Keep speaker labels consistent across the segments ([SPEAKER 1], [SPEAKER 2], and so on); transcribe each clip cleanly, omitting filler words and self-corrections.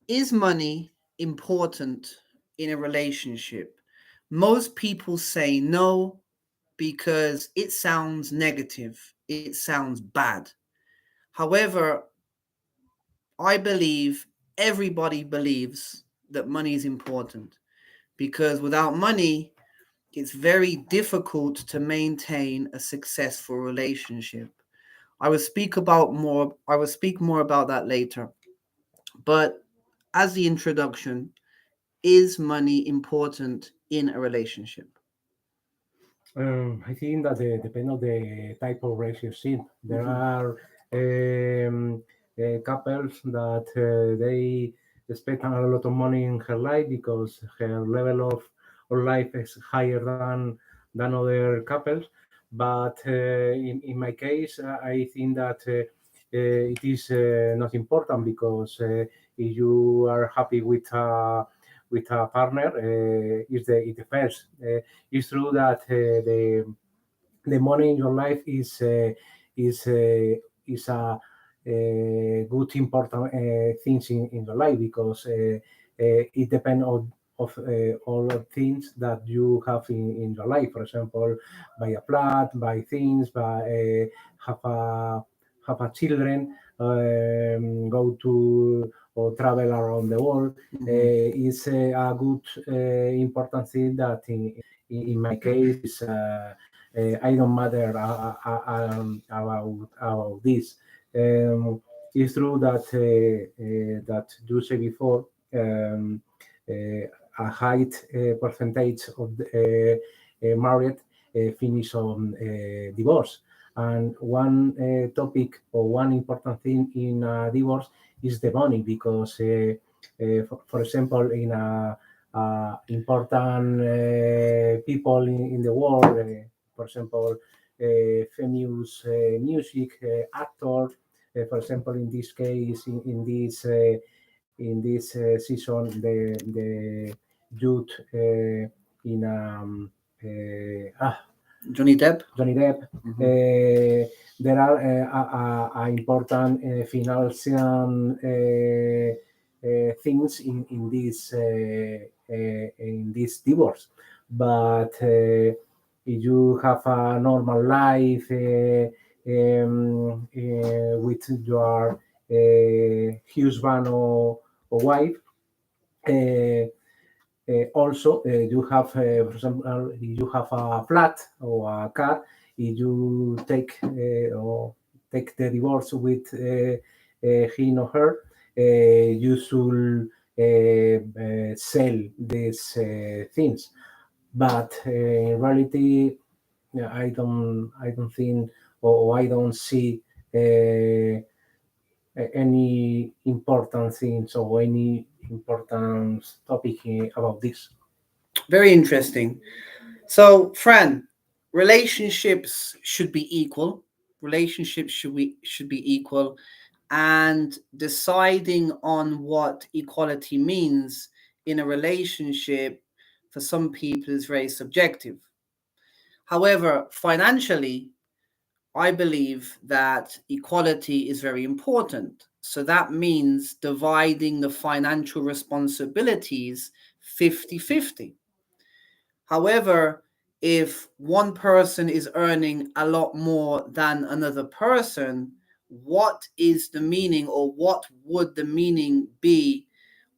[SPEAKER 1] Is money important in a relationship? Most people say no because it sounds negative, it sounds bad. However, I believe everybody believes that money is important because without money, it's very difficult to maintain a successful relationship. I will speak more about that later. But as the introduction, is money important in a relationship?
[SPEAKER 2] I think that depend on the type of relationship. There
[SPEAKER 1] Hmm.
[SPEAKER 2] are couples that they spend a lot of money in her life because her level of life is higher than other couples. But in my case, I think that it is not important because if you are happy with a partner, is the first. It's true that the money in your life is is a good important things in your life because it depends on of all the things that you have in your life. For example, buy a flat, buy things, buy have a children, go to or travel around the world.
[SPEAKER 1] Hmm.
[SPEAKER 2] Is a good important thing that in my case is I don't matter about this. Um, it's true that that you say before a high percentage of the, married finish on divorce. And one topic or one important thing in divorce is the money because, for example, in a important people in the world, for example, famous music actor. For example, in this case, in this season, the youth in
[SPEAKER 1] Johnny Depp?
[SPEAKER 2] Johnny Depp.
[SPEAKER 1] Hmm.
[SPEAKER 2] There are important financial things in this divorce, but if you have a normal life with your husband or wife, uh, also you have, for example, you have a flat or a car. If you or take the divorce with him or her, you should sell these things. But in reality, yeah, I don't think or I don't see uh, any important things or any important topic about this.
[SPEAKER 1] Very interesting. So, Fran, relationships should be equal. Relationships should be equal, and deciding on what equality means in a relationship for some people is very subjective. However, financially, I believe that equality is very important. So that means dividing the financial responsibilities 50-50. However, if one person is earning a lot more than another person, what is the meaning or what would the meaning be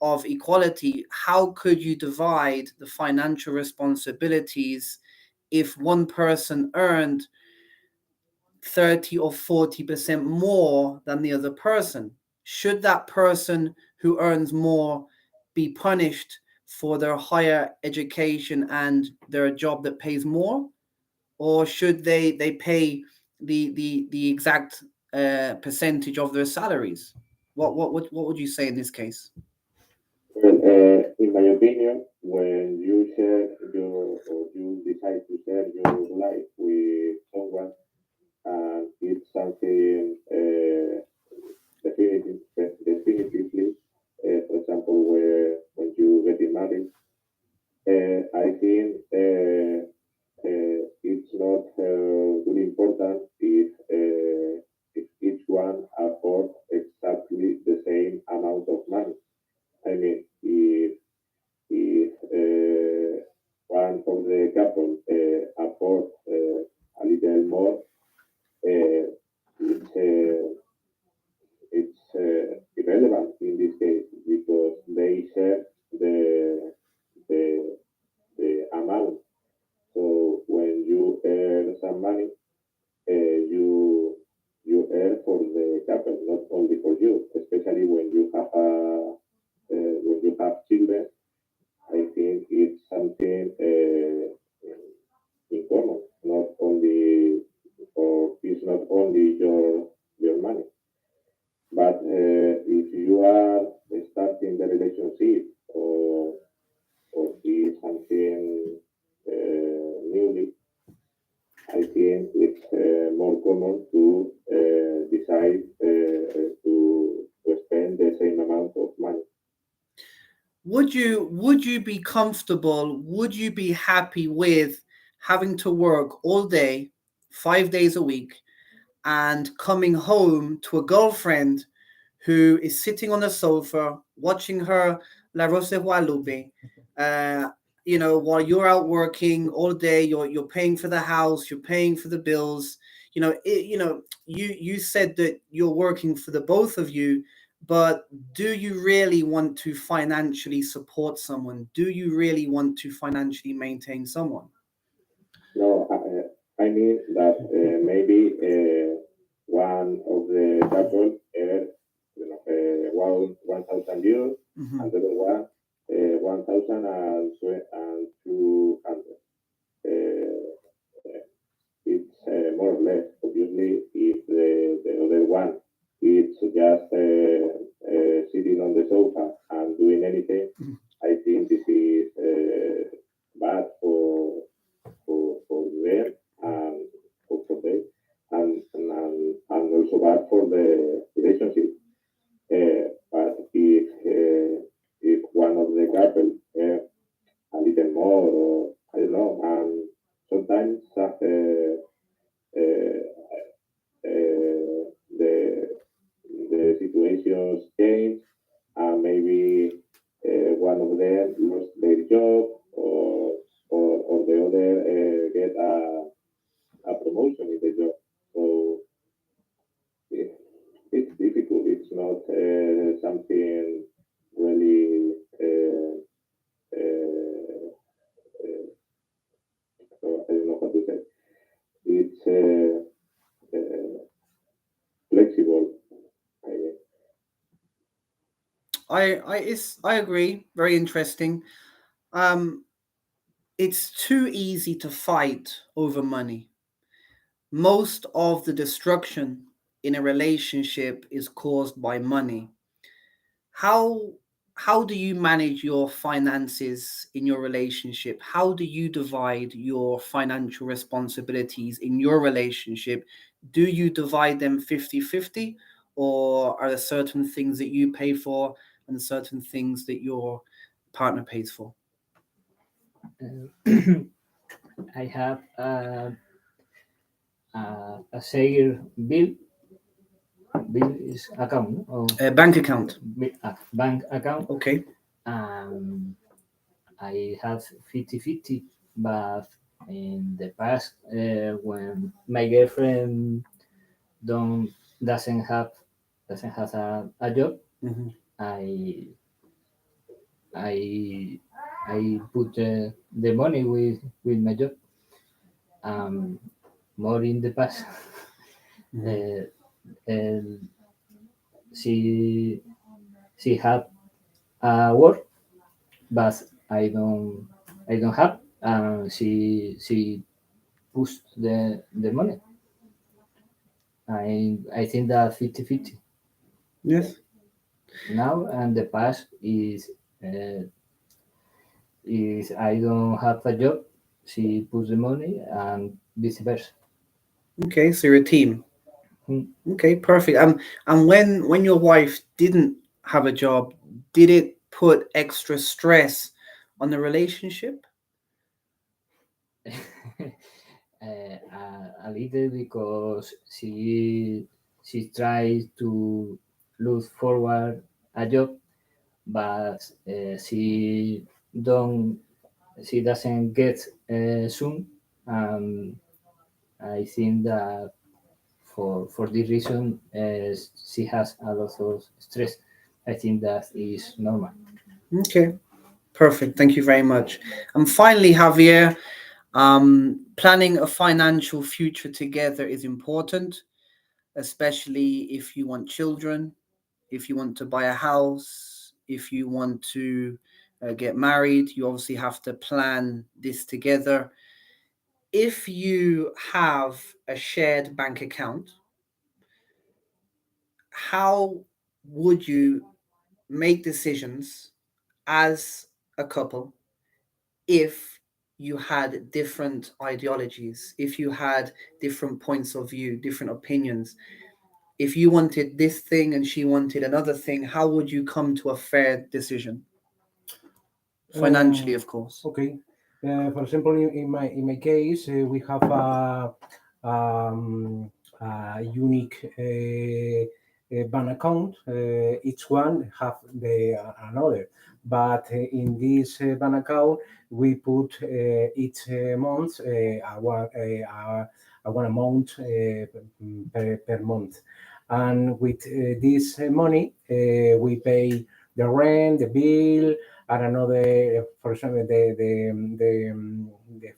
[SPEAKER 1] of equality? How could you divide the financial responsibilities if one person earned 30 or 40% more than the other person? Should that person who earns more be punished for their higher education and their job that pays more? Or should they pay the exact percentage of their salaries? What would you say in this case?
[SPEAKER 3] Well, in my opinion, when you share your or you decide to share your life with someone, and it's something definitively, for example, where when you get married, I think it's not really important if each one afford exactly the same amount of money. in this case because they share the the amount. So when you earn some money, you earn for the couple, not only for you. Especially when you have children, I think it's something in common. Not only or it's not only your money, but if you are starting the relationship or is something newly, I think it's more common to decide to spend the same amount of money.
[SPEAKER 1] Would you be comfortable? Would you be happy with having to work all day, 5 days a week, and coming home to a girlfriend who is sitting on the sofa watching her La Rosa de Guadalupe, uh, while you're out working all day, you're paying for the house, you're paying for the bills. You said that you're working for the both of you, but do you really want to financially support someone? Do you really want to financially maintain someone?
[SPEAKER 3] No, I mean that maybe one of the couple earn, 1,000 euros,
[SPEAKER 1] Hmm.
[SPEAKER 3] and the other one 1,200. Uh, it's more or less. Obviously, if the other one is just sitting on the sofa and doing anything, I think this is bad for them and for them and also bad for the relationship. But if one of the couple a little more or I don't know, and sometimes the situations change and maybe one of them lost their job or the other get a promotion in the job. So it, it's difficult. It's not something really. Uh, I don't know how to say. It's flexible. I mean.
[SPEAKER 1] I agree. Very interesting. Um, it's too easy to fight over money. Most of the destruction in a relationship is caused by money. How do you manage your finances in your relationship? How do you divide your financial responsibilities in your relationship? Do you divide them 50-50, or are there certain things that you pay for and certain things that your partner pays for?
[SPEAKER 4] I have a share bill is account or
[SPEAKER 1] A bank account.
[SPEAKER 4] a bank account.
[SPEAKER 1] Okay.
[SPEAKER 4] Um, I have 50-50, but in the past, when my girlfriend don't doesn't have doesn't have a job,
[SPEAKER 1] Hmm.
[SPEAKER 4] I I I put the money with my job. Um, More in the past,
[SPEAKER 1] Hmm.
[SPEAKER 4] uh, and she she had work, but I don't have. She pushed the money. I think that 50-50
[SPEAKER 1] Yes.
[SPEAKER 4] now, and the past is I don't have a job. She puts the money and vice versa.
[SPEAKER 1] Okay, so you're a team.
[SPEAKER 4] Hmm.
[SPEAKER 1] Okay, perfect. And when your wife didn't have a job, did it put extra stress on the relationship?
[SPEAKER 4] A little because she tries to look forward a job, but don't she doesn't get soon. Um, I think that for this reason she has a lot of stress. I think that is normal.
[SPEAKER 1] Okay, perfect. Thank you very much. And finally, Javier, planning a financial future together is important, especially if you want children, if you want to buy a house, if you want to get married. You obviously have to plan this together. If you have a shared bank account, how would you make decisions as a couple if you had different ideologies, if you had different points of view, different opinions? If you wanted this thing and she wanted another thing, how would you come to a fair decision? Financially,
[SPEAKER 2] Um,
[SPEAKER 1] of course.
[SPEAKER 2] okay. For example, in my case, we have a unique bank account. Each one have the another, but in this bank account, we put each month a one amount per month, and with this money, we pay the rent, the bill, and another, for example, the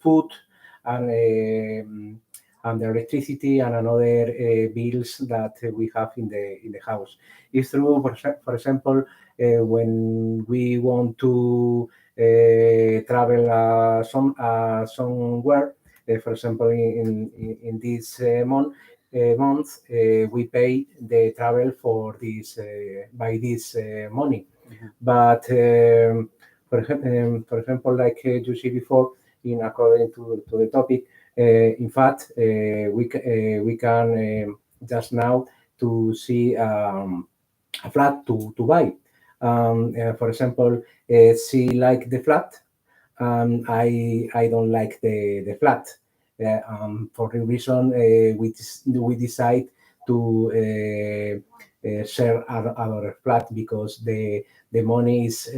[SPEAKER 2] food, and and the electricity, and another bills that we have in the house. It's true, for example, when we want to travel somewhere, for example, in this month, we pay the travel for this by this money. But for example, like you see before, in according to the topic, in fact, we can just now to see a flat to buy. For example, she like the flat, I don't like the flat. For the reason, we decide to share our flat because the money is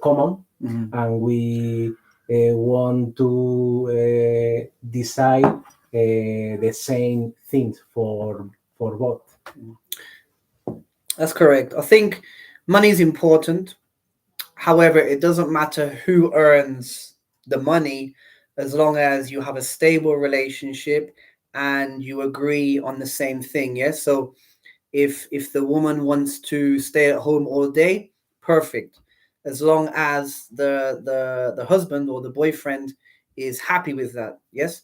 [SPEAKER 2] common, and we want to decide the same things for both.
[SPEAKER 1] That's correct. I think money is important. However, it doesn't matter who earns the money as long as you have a stable relationship and you agree on the same thing. Yes. So if the woman wants to stay at home all day, perfect. As long as the husband or the boyfriend is happy with that. Yes.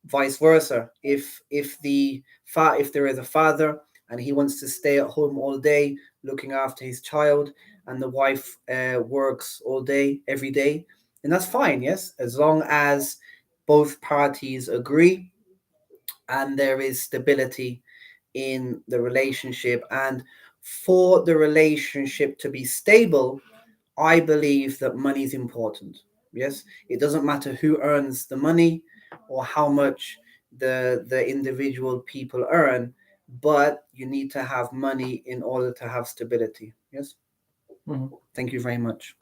[SPEAKER 1] Vice versa. If there is a father and he wants to stay at home all day looking after his child, and the wife works all day every day, then that's fine. Yes, as long as both parties agree and there is stability in the relationship. And for the relationship to be stable, I believe that money is important. Yes, it doesn't matter who earns the money or how much the individual people earn, but you need to have money in order to have stability. Yes.
[SPEAKER 2] Mhm.
[SPEAKER 1] Thank you very much.